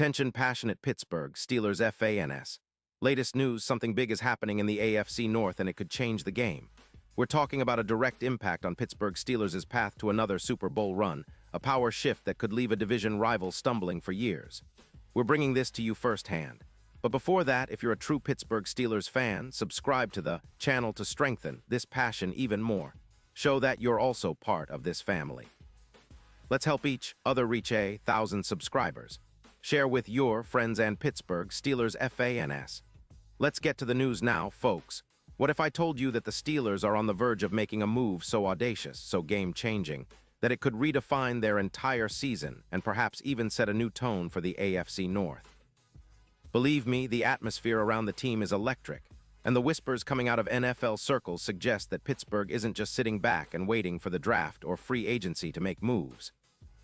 Attention passionate Pittsburgh Steelers fans. Latest news, something big is happening in the AFC North and it could change the game. We're talking about a direct impact on Pittsburgh Steelers' path to another Super Bowl run, a power shift that could leave a division rival stumbling for years. We're bringing this to you firsthand. But before that, if you're a true Pittsburgh Steelers fan, subscribe to the channel to strengthen this passion even more. Show that you're also part of this family. Let's help each other reach 1,000 subscribers. Share with your friends and Pittsburgh Steelers fans. Let's get to the news now, folks. What if I told you that the Steelers are on the verge of making a move so audacious, so game-changing, that it could redefine their entire season and perhaps even set a new tone for the AFC North? Believe me, the atmosphere around the team is electric, and the whispers coming out of NFL circles suggest that Pittsburgh isn't just sitting back and waiting for the draft or free agency to make moves.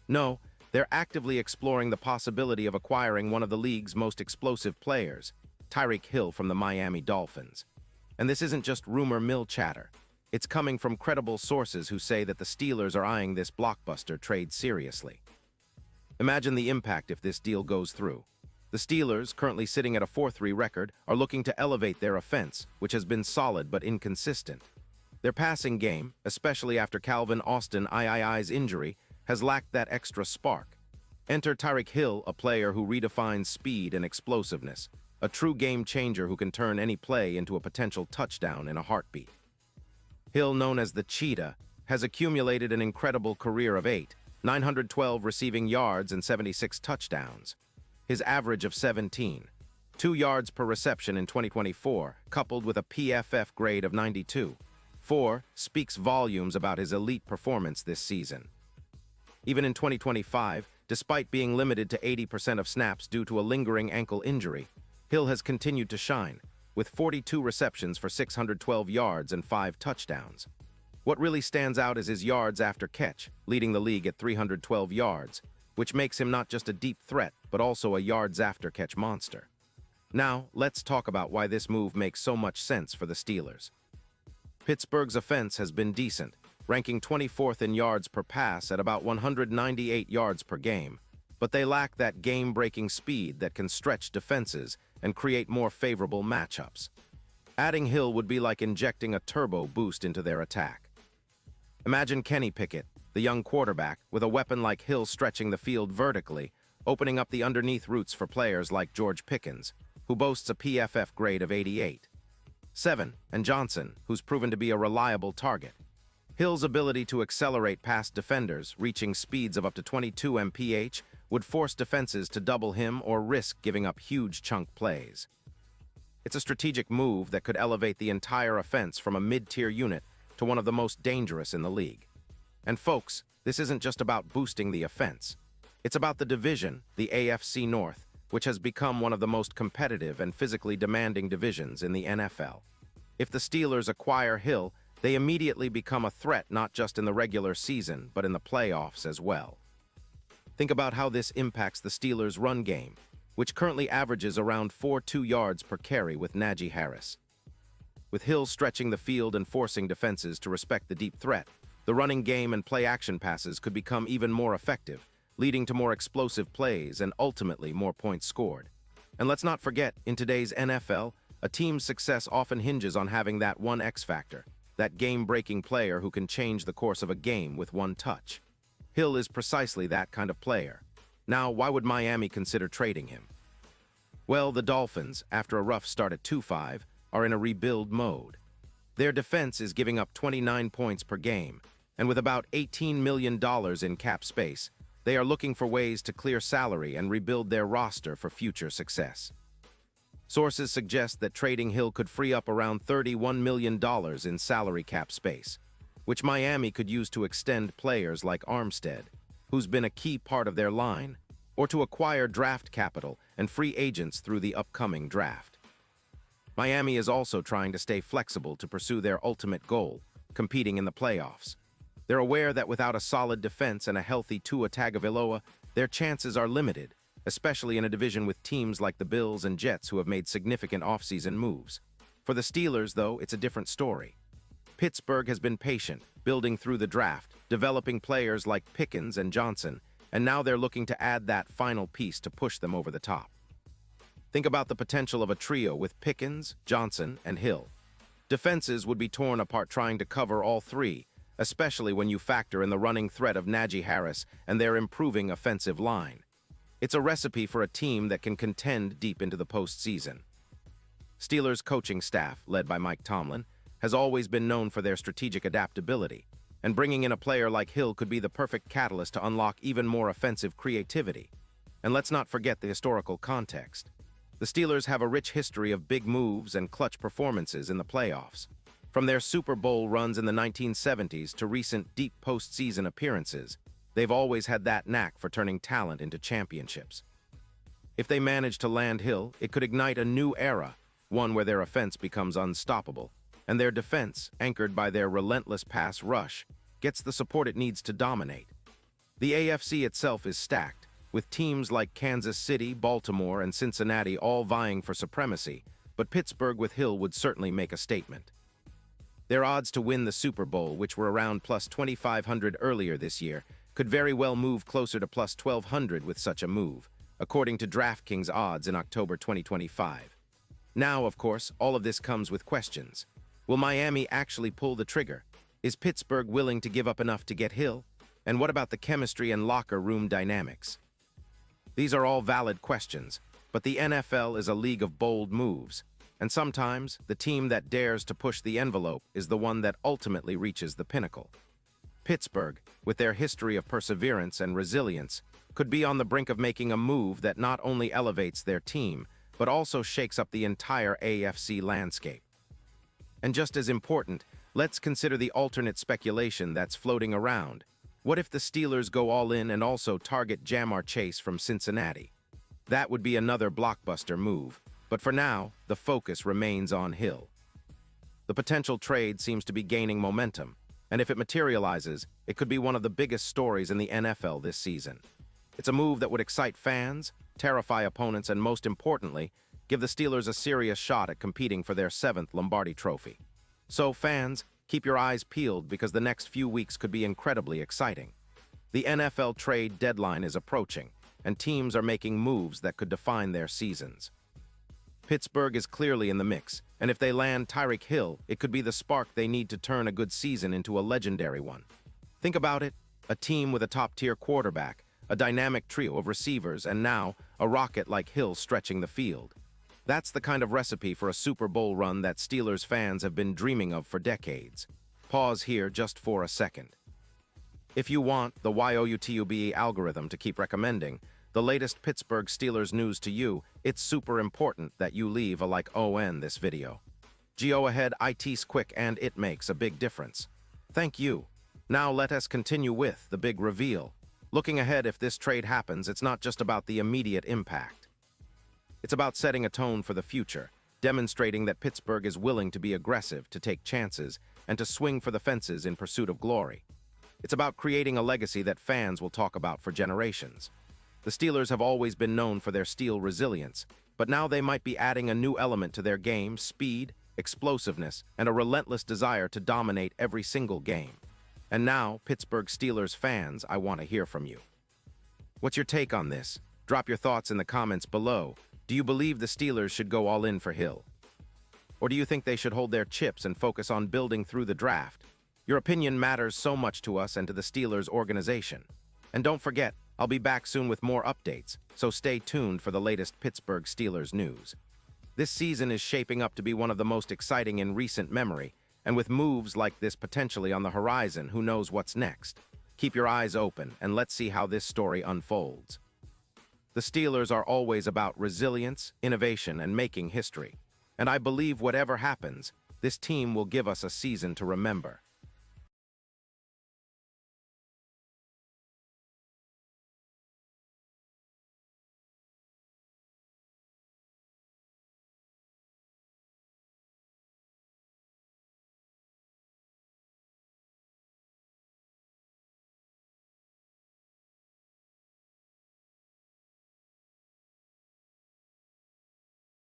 No, they're actively exploring the possibility of acquiring one of the league's most explosive players, Tyreek Hill from the Miami Dolphins. And this isn't just rumor mill chatter. It's coming from credible sources who say that the Steelers are eyeing this blockbuster trade seriously. Imagine the impact if this deal goes through. The Steelers, currently sitting at a 4-3 record, are looking to elevate their offense, which has been solid but inconsistent. Their passing game, especially after Calvin Austin's injury, has lacked that extra spark. Enter Tyreek Hill, a player who redefines speed and explosiveness, a true game-changer who can turn any play into a potential touchdown in a heartbeat. Hill, known as the Cheetah, has accumulated an incredible career of 912 receiving yards and 76 touchdowns. His average of 17.2 yards per reception in 2024, coupled with a PFF grade of 92.4, speaks volumes about his elite performance this season. Even in 2025, despite being limited to 80% of snaps due to a lingering ankle injury, Hill has continued to shine, with 42 receptions for 612 yards and 5 touchdowns. What really stands out is his yards after catch, leading the league at 312 yards, which makes him not just a deep threat, but also a yards after catch monster. Now, let's talk about why this move makes so much sense for the Steelers. Pittsburgh's offense has been decent, ranking 24th in yards per pass at about 198 yards per game, but they lack that game-breaking speed that can stretch defenses and create more favorable matchups. Adding Hill would be like injecting a turbo boost into their attack. Imagine Kenny Pickett, the young quarterback, with a weapon like Hill stretching the field vertically, opening up the underneath routes for players like George Pickens, who boasts a PFF grade of 88.7, and Johnson, who's proven to be a reliable target. Hill's ability to accelerate past defenders, reaching speeds of up to 22 mph, would force defenses to double him or risk giving up huge chunk plays. It's a strategic move that could elevate the entire offense from a mid-tier unit to one of the most dangerous in the league. And folks, this isn't just about boosting the offense. It's about the division, the AFC North, which has become one of the most competitive and physically demanding divisions in the NFL. If the Steelers acquire Hill, they immediately become a threat not just in the regular season, but in the playoffs as well. Think about how this impacts the Steelers' run game, which currently averages around 4.2 yards per carry with Najee Harris. With Hill stretching the field and forcing defenses to respect the deep threat, the running game and play-action passes could become even more effective, leading to more explosive plays and ultimately more points scored. And let's not forget, in today's NFL, a team's success often hinges on having that one X factor, that game-breaking player who can change the course of a game with one touch. Hill is precisely that kind of player. Now, why would Miami consider trading him? Well, the Dolphins, after a rough start at 2-5, are in a rebuild mode. Their defense is giving up 29 points per game, and with about $18 million in cap space, they are looking for ways to clear salary and rebuild their roster for future success. Sources suggest that trading Hill could free up around $31 million in salary cap space, which Miami could use to extend players like Armstead, who's been a key part of their line, or to acquire draft capital and free agents through the upcoming draft. Miami is also trying to stay flexible to pursue their ultimate goal, competing in the playoffs. They're aware that without a solid defense and a healthy Tua Tagovailoa, their chances are limited, especially in a division with teams like the Bills and Jets who have made significant offseason moves. For the Steelers, though, it's a different story. Pittsburgh has been patient, building through the draft, developing players like Pickens and Johnson, and now they're looking to add that final piece to push them over the top. Think about the potential of a trio with Pickens, Johnson, and Hill. Defenses would be torn apart trying to cover all three, especially when you factor in the running threat of Najee Harris and their improving offensive line. It's a recipe for a team that can contend deep into the postseason. Steelers' coaching staff, led by Mike Tomlin, has always been known for their strategic adaptability, and bringing in a player like Hill could be the perfect catalyst to unlock even more offensive creativity. And let's not forget the historical context. The Steelers have a rich history of big moves and clutch performances in the playoffs. From their Super Bowl runs in the 1970s to recent deep postseason appearances, they've always had that knack for turning talent into championships. If they manage to land Hill, it could ignite a new era, one where their offense becomes unstoppable, and their defense, anchored by their relentless pass rush, gets the support it needs to dominate. The AFC itself is stacked, with teams like Kansas City, Baltimore, and Cincinnati all vying for supremacy, but Pittsburgh with Hill would certainly make a statement. Their odds to win the Super Bowl, which were around plus 2,500 earlier this year, could very well move closer to plus 1,200 with such a move, according to DraftKings odds in October 2025. Now, of course, all of this comes with questions. Will Miami actually pull the trigger? Is Pittsburgh willing to give up enough to get Hill? And what about the chemistry and locker room dynamics? These are all valid questions, but the NFL is a league of bold moves, and sometimes the team that dares to push the envelope is the one that ultimately reaches the pinnacle. Pittsburgh, with their history of perseverance and resilience, could be on the brink of making a move that not only elevates their team, but also shakes up the entire AFC landscape. And just as important, let's consider the alternate speculation that's floating around. What if the Steelers go all in and also target Jamar Chase from Cincinnati? That would be another blockbuster move, but for now, the focus remains on Hill. The potential trade seems to be gaining momentum, and if it materializes, it could be one of the biggest stories in the NFL this season. It's a move that would excite fans, terrify opponents, and most importantly, give the Steelers a serious shot at competing for their 7th Lombardi Trophy. So, fans, keep your eyes peeled because the next few weeks could be incredibly exciting. The NFL trade deadline is approaching, and teams are making moves that could define their seasons. Pittsburgh is clearly in the mix, and if they land Tyreek Hill, it could be the spark they need to turn a good season into a legendary one. Think about it, a team with a top-tier quarterback, a dynamic trio of receivers, and now a rocket like Hill stretching the field. That's the kind of recipe for a Super Bowl run that Steelers fans have been dreaming of for decades. Pause here just for a second. If you want the YOUTUBE algorithm to keep recommending the latest Pittsburgh Steelers news to you, it's super important that you leave a like on this video. Go ahead, it's quick and it makes a big difference. Thank you. Now let us continue with the big reveal. Looking ahead, if this trade happens, it's not just about the immediate impact. It's about setting a tone for the future, demonstrating that Pittsburgh is willing to be aggressive, to take chances, and to swing for the fences in pursuit of glory. It's about creating a legacy that fans will talk about for generations. The Steelers have always been known for their steel resilience, but now they might be adding a new element to their game: speed, explosiveness, and a relentless desire to dominate every single game. And now, Pittsburgh Steelers fans, I want to hear from you. What's your take on this? Drop your thoughts in the comments below. Do you believe the Steelers should go all in for Hill? Or do you think they should hold their chips and focus on building through the draft? Your opinion matters so much to us and to the Steelers organization. And don't forget, I'll be back soon with more updates, so stay tuned for the latest Pittsburgh Steelers news. This season is shaping up to be one of the most exciting in recent memory, and with moves like this potentially on the horizon, who knows what's next? Keep your eyes open, and let's see how this story unfolds. The Steelers are always about resilience, innovation, and making history. And I believe whatever happens, this team will give us a season to remember.